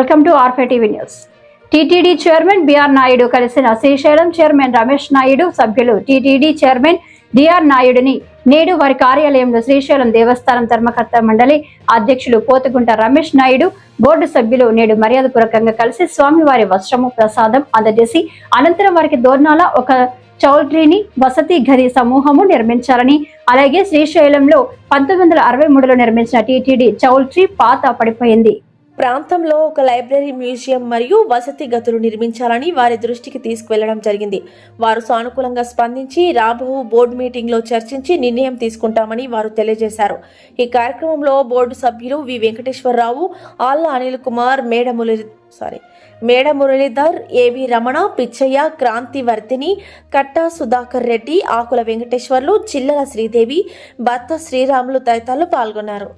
Welcome to ఆర్ఫే TV news. TTD chairman BR Naidu కలిసిన Srisailam chairman Ramesh Naidu, సభ్యులు టీటీడీ చైర్మన్ డిఆర్ నాయుడుని నేడు వారి కార్యాలయంలో శ్రీశైలం దేవస్థానం ధర్మకర్త మండలి అధ్యక్షులు పోతుగుంట రమేష్ నాయుడు, బోర్డు సభ్యులు నేడు మర్యాదపూర్వకంగా కలిసి స్వామివారి వస్త్రము ప్రసాదం అందజేసి అనంతరం వారికి దోర్నాల ఒక చౌల్ట్రీని వసతి గది సమూహము నిర్మించాలని, అలాగే శ్రీశైలంలో 1963లో నిర్మించిన టీటీడీ చౌల్ట్రీ పాత పడిపోయింది. ప్రాంతంలో ఒక లైబ్రరీ, మ్యూజియం మరియు వసతి గదులు నిర్మించాలని వారి దృష్టికి తీసుకువెళ్లడం జరిగింది. వారు సానుకూలంగా స్పందించి రాబో బోర్డు మీటింగ్లో చర్చించి నిర్ణయం తీసుకుంటామని వారు తెలియజేశారు. ఈ కార్యక్రమంలో బోర్డు సభ్యులు వి వెంకటేశ్వరరావు, ఆళ్ల అనిల్ కుమార్, మేడ మురళీధర్, ఏవి రమణ, పిచ్చయ్య, క్రాంతి వర్ధిని, కట్టా సుధాకర్ రెడ్డి, ఆకుల వెంకటేశ్వర్లు, చిల్లల శ్రీదేవి, భర్త శ్రీరాములు తదితరులు పాల్గొన్నారు.